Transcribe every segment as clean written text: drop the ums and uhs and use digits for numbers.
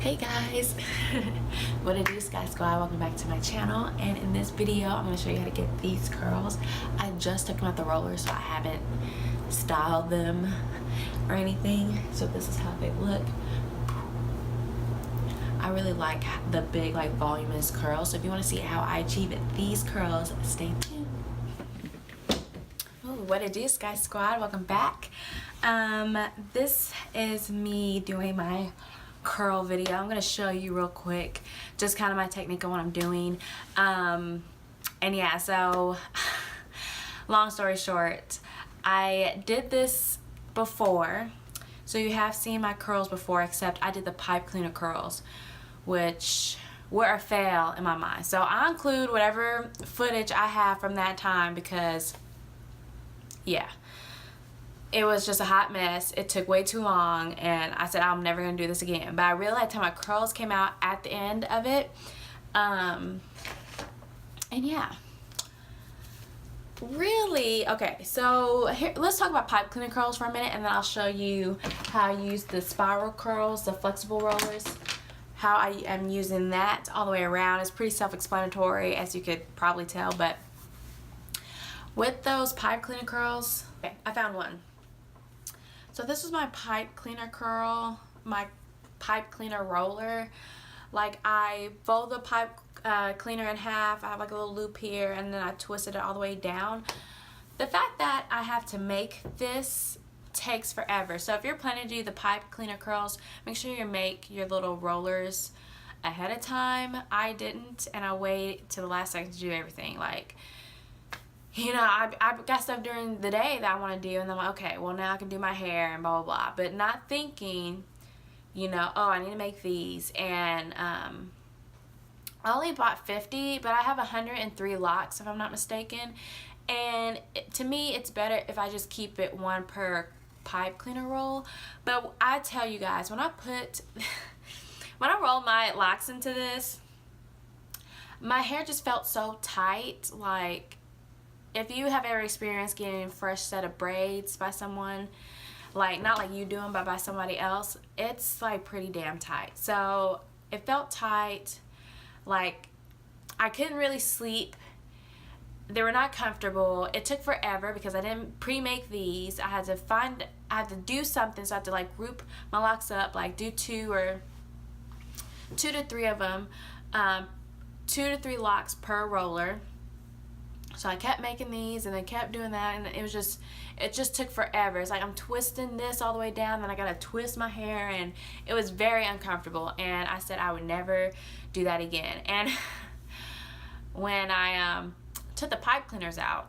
Hey guys, what it is, Sky Squad. Welcome back to my channel, and in this video I'm going to show you how to get these curls. I just took them out the roller, so I haven't styled them or anything, so this is how they look. I really like the big, like, voluminous curls, so if you want to see how I achieve these curls, stay tuned. Oh, what it is, Sky Squad. Welcome back. This is me doing my curl video. I'm going to show you real quick just kind of my technique on what I'm doing, and yeah, so long story short, I did this before, so you have seen my curls before, except I did the pipe cleaner curls, which were a fail in my mind. So I'll include whatever footage I have from that time because yeah, it was just a hot mess. It took way too long, and I said I'm never gonna do this again. But I realized how my curls came out at the end of it, and yeah, really. Okay, so here, let's talk about pipe cleaner curls for a minute, and then I'll show you how I use the spiral curls, the flexible rollers, how I am using that all the way around. It's pretty self-explanatory, as you could probably tell, but with those pipe cleaner curls, okay, I found one. So this is my pipe cleaner curl, my pipe cleaner roller. Like, I fold the pipe cleaner in half. I have like a little loop here, and then I twisted it all the way down. The fact that I have to make this takes forever. So if you're planning to do the pipe cleaner curls, make sure you make your little rollers ahead of time. I didn't, and I wait till the last second to do everything. Like, you know, I got stuff during the day that I want to do, and then I'm like, okay, well, now I can do my hair and blah, blah, blah. But not thinking, you know, oh, I need to make these. And I only bought 50, but I have 103 locks, if I'm not mistaken. And to me, it's better if I just keep it one per pipe cleaner roll. But I tell you guys, when I rolled my locks into this, my hair just felt so tight. Like, if you have ever experienced getting a fresh set of braids by someone, like, not like you do them, but by somebody else, it's like pretty damn tight. So it felt tight. Like, I couldn't really sleep. They were not comfortable. It took forever because I didn't pre-make these. I had to do something, so I had to like group my locks up, like do two to three of them, 2 to 3 locks per roller. So I kept making these and then kept doing that, and it just took forever. It's like I'm twisting this all the way down, then I gotta twist my hair, and it was very uncomfortable, and I said I would never do that again. And when I took the pipe cleaners out,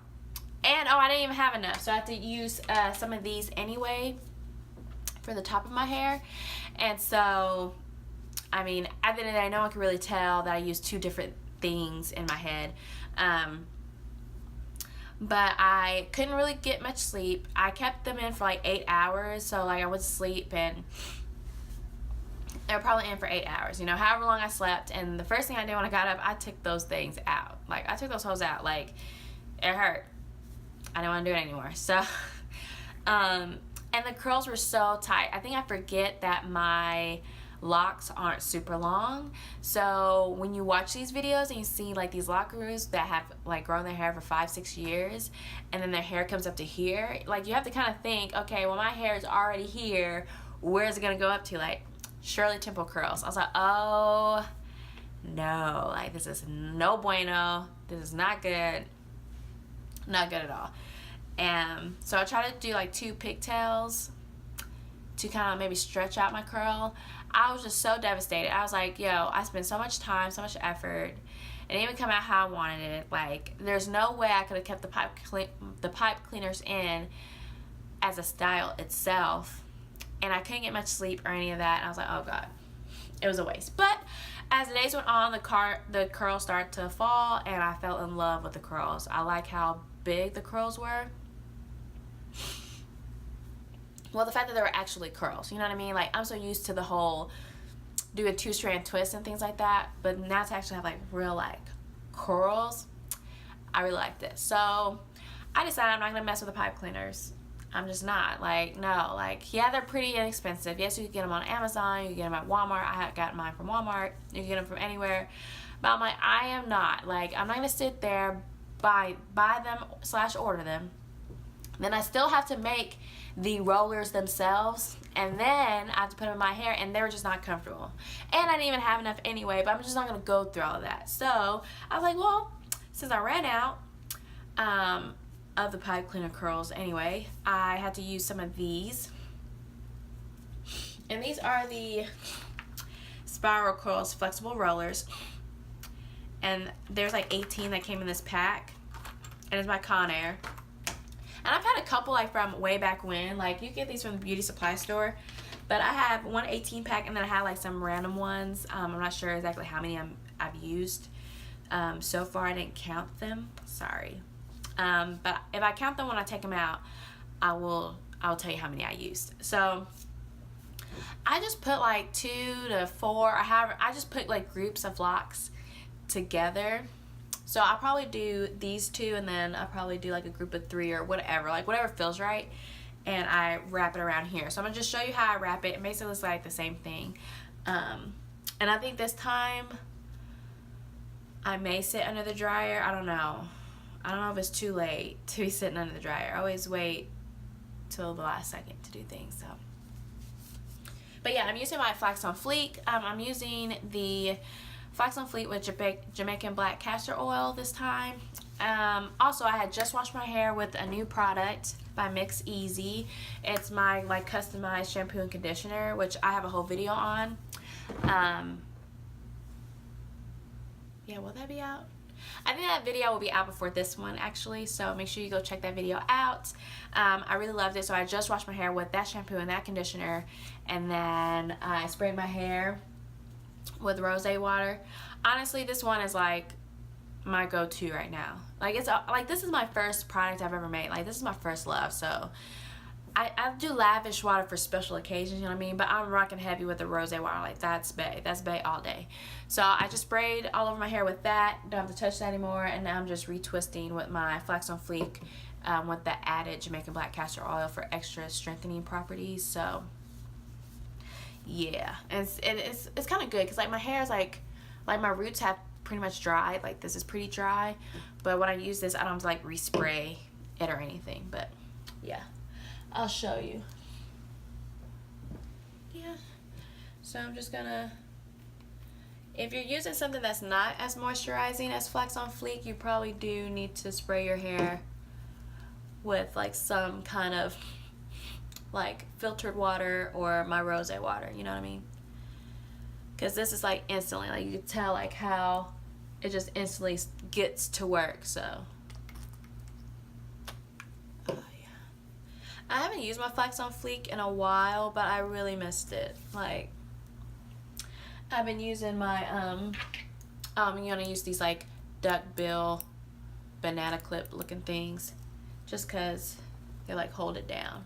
and oh, I didn't even have enough, so I had to use some of these anyway for the top of my hair. And so, I mean, at the end of the day, no one can really tell that I used two different things in my head. But I couldn't really get much sleep. I kept them in for like 8 hours, so like I would sleep, and they were probably in for 8 hours, you know, however long I slept. And the first thing I did when I got up, I took those things out. Like, I took those hoes out. Like, it hurt. I didn't want to do it anymore. So, and the curls were so tight. I think I forget that my locks aren't super long, so when you watch these videos and you see like these lockers that have like grown their hair for 5-6 years, and then their hair comes up to here, like, you have to kind of think, okay, well, my hair is already here, where's it gonna go up to? Like, Shirley Temple curls. I was like, oh no, like, this is no bueno, this is not good, not good at all. And so I try to do like 2 pigtails to kind of maybe stretch out my curl. I was just so devastated. I was like, yo, I spent so much time, so much effort, and it didn't even come out how I wanted it. Like, there's no way I could have kept the pipe cleaners in as a style itself, and I couldn't get much sleep or any of that. And I was like, oh god, it was a waste. But as the days went on, the curls started to fall, and I fell in love with the curls. I like how big the curls were. Well, the fact that they were actually curls, you know what I mean? Like, I'm so used to the whole do a 2-strand twist and things like that, but now to actually have like real like curls, I really like this. So I decided I'm not gonna mess with the pipe cleaners. I'm just not. Like, no. Like, yeah, they're pretty inexpensive. Yes, you can get them on Amazon. You can get them at Walmart. I got mine from Walmart. You can get them from anywhere. But I'm like, I am not. Like, I'm not going to sit there, buy them / order them. Then I still have to make the rollers themselves, and then I have to put them in my hair, and they were just not comfortable. And I didn't even have enough anyway, but I'm just not going to go through all of that. So I was like, well, since I ran out of the pipe cleaner curls anyway, I had to use some of these. And these are the Spiral Curls Flexible Rollers. And there's like 18 that came in this pack. And it's by Conair. And I've had a couple like from way back when. Like, you get these from the beauty supply store. But I have one 18 pack, and then I had like some random ones. I'm not sure exactly how many I've used. So far I didn't count them. Sorry. But if I count them when I take them out, I'll tell you how many I used. So I just put like 2 to 4, or however, I just put like groups of locks together. So I'll probably do these 2, and then I'll probably do like a group of 3 or whatever, like whatever feels right, and I wrap it around here. So I'm gonna just show you how I wrap it. It makes it look like the same thing. And I think this time I may sit under the dryer. I don't know if it's too late to be sitting under the dryer. I always wait till the last second to do things. So, but yeah, I'm using my Flax on Fleek. I'm using the Flax on Fleek with Jamaican black castor oil this time. Also, I had just washed my hair with a new product by Mix Easy. It's my like customized shampoo and conditioner, which I have a whole video on. Yeah, will that be out? I think that video will be out before this one actually, so make sure you go check that video out. I really loved it. So I just washed my hair with that shampoo and that conditioner, and then I sprayed my hair with rosé water. Honestly, this one is like my go-to right now. Like, it's like, this is my first product I've ever made. Like, this is my first love. So I do lavish water for special occasions, you know what I mean? But I'm rocking heavy with the rosé water. Like, that's bae all day. So I just sprayed all over my hair with that. Don't have to touch that anymore. And now I'm just retwisting with my Flax on Fleek with the added Jamaican black castor oil for extra strengthening properties. So yeah, and it's kind of good because like my hair is like my roots have pretty much dried. Like, this is pretty dry, but when I use this, I don't have to like respray it or anything. But yeah, I'll show you. Yeah, so I'm just gonna, if you're using something that's not as moisturizing as Flax on Fleek, you probably do need to spray your hair with like some kind of like filtered water or my rosé water, you know what I mean? Because this is like instantly, like you can tell like how it just instantly gets to work. So oh yeah, I haven't used my Flax on Fleek in a while, but I really missed it. Like, I've been using my I'm gonna use these like duck bill banana clip looking things just because they like hold it down.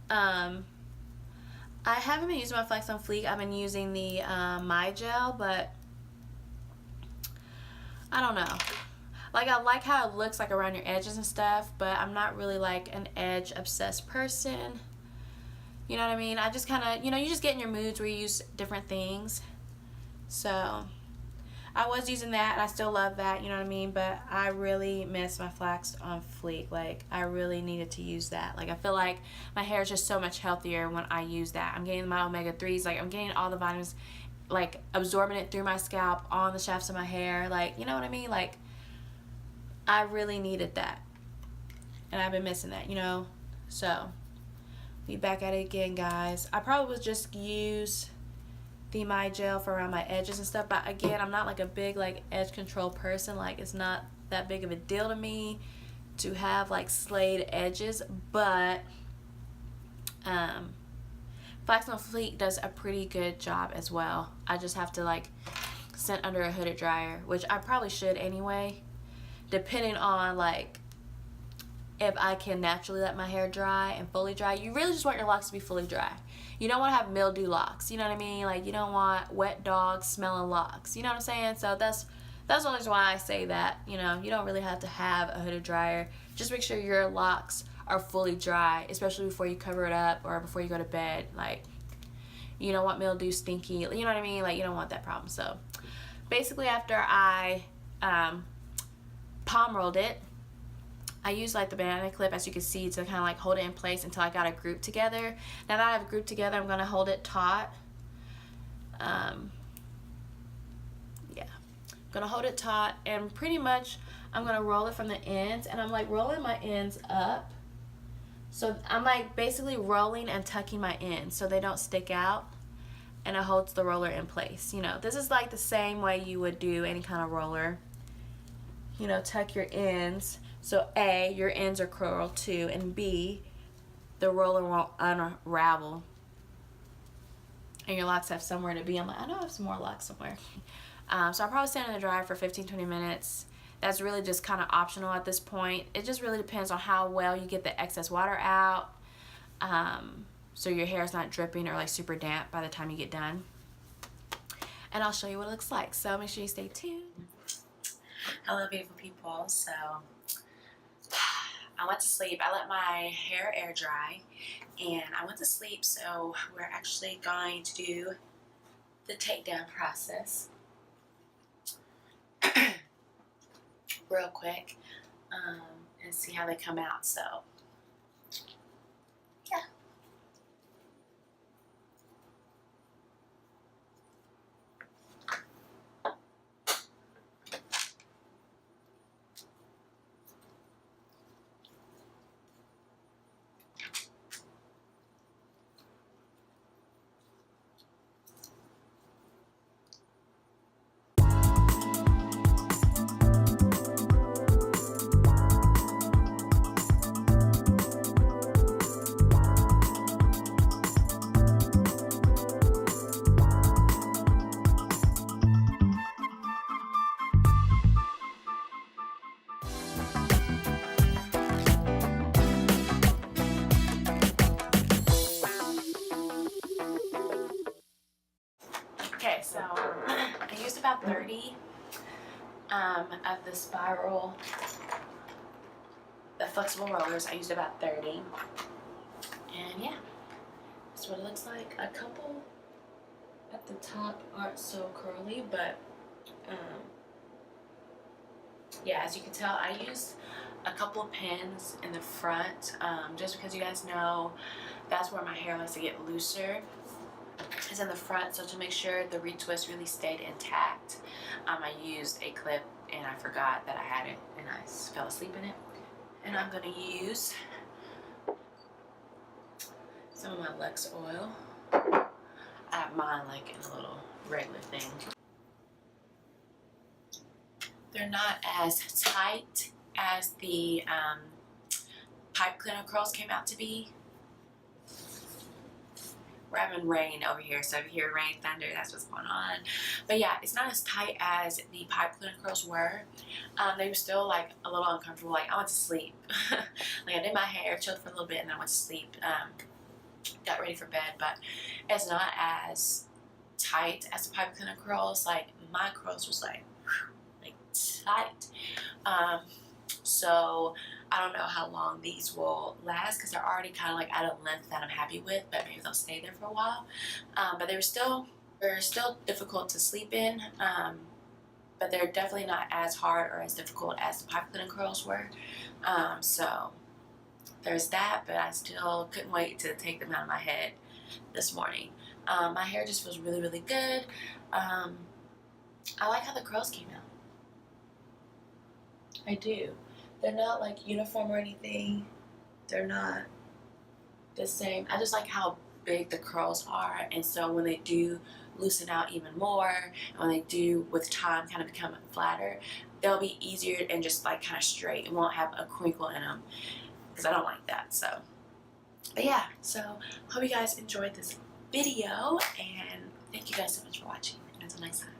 I haven't been using my Flax on Fleek. I've been using the My Gel, but I don't know. Like, I like how it looks like around your edges and stuff, but I'm not really like an edge obsessed person. You know what I mean? I just kind of, you know, you just get in your moods where you use different things. So I was using that, and I still love that, you know what I mean? But I really miss my Flax on Fleek. Like, I really needed to use that. Like, I feel like my hair is just so much healthier when I use that. I'm getting my omega-3s. Like, I'm getting all the vitamins, like, absorbing it through my scalp, on the shafts of my hair. Like, you know what I mean? Like, I really needed that. And I've been missing that, you know? So, be back at it again, guys. I probably would just use the My Gel for around my edges and stuff, but again, I'm not like a big like edge control person. Like, it's not that big of a deal to me to have like slayed edges, but Flax on Fleek does a pretty good job as well. I just have to like sit under a hooded dryer, which I probably should anyway, depending on like if I can naturally let my hair dry and fully dry. You really just want your locks to be fully dry. You don't want to have mildew locks, you know what I mean? Like, you don't want wet dog smelling locks, you know what I'm saying? So that's the only reason why I say that. You know, you don't really have to have a hooded dryer. Just make sure your locks are fully dry, especially before you cover it up or before you go to bed. Like, you don't want mildew, stinky, you know what I mean? Like, you don't want that problem. So basically, after I palm rolled it, I used like the banana clip, as you can see, to kind of like hold it in place until I got it grouped together. Now that I have it grouped together, I'm going to hold it taut. Yeah, I'm going to hold it taut, and pretty much I'm going to roll it from the ends, and I'm like rolling my ends up. So I'm like basically rolling and tucking my ends so they don't stick out, and it holds the roller in place. You know, this is like the same way you would do any kind of roller. You know, tuck your ends. So A, your ends are curled too, and B, the roller won't unravel. And your locks have somewhere to be. I'm like, I know I have some more locks somewhere. So I'll probably stand in the dryer for 15-20 minutes. That's really just kind of optional at this point. It just really depends on how well you get the excess water out, so your hair is not dripping or like super damp by the time you get done. And I'll show you what it looks like. So make sure you stay tuned. Hello, beautiful people. So I went to sleep. I let my hair air dry, and I went to sleep. So we're actually going to do the takedown process real quick, and see how they come out. So yeah. Okay, so I used about 30 of the spiral, the flexible rollers. I used about 30, and yeah, that's what it looks like. A couple at the top aren't so curly, but yeah, as you can tell, I used a couple of pins in the front, just because you guys know that's where my hair likes to get looser. Is in the front, so to make sure the retwist really stayed intact, I used a clip, and I forgot that I had it, and I fell asleep in it. And I'm going to use some of my Lux oil. I have mine like in a little regular thing. They're not as tight as the pipe cleaner curls came out to be. We're having rain over here, so if you hear rain, thunder, that's what's going on. But yeah, it's not as tight as the pipe cleaner curls were. They were still like a little uncomfortable. Like, I went to sleep. Like, I did my hair, chilled for a little bit, and then I went to sleep. Got ready for bed, but it's not as tight as the pipe cleaner curls. Like, my curls was like tight. So I don't know how long these will last, because they're already kind of like at a length that I'm happy with, but maybe they'll stay there for a while. But they're still difficult to sleep in, but they're definitely not as hard or as difficult as the pipe cleaner curls were. So there's that, but I still couldn't wait to take them out of my head this morning. My hair just feels really, really good. I like how the curls came out. I do. They're not like uniform or anything. They're not the same. I just like how big the curls are, and so when they do loosen out even more, and when they do with time kind of become flatter, they'll be easier and just like kind of straight. It won't have a crinkle in them, because I don't like that. So, but yeah, so hope you guys enjoyed this video, and thank you guys so much for watching, and until next time.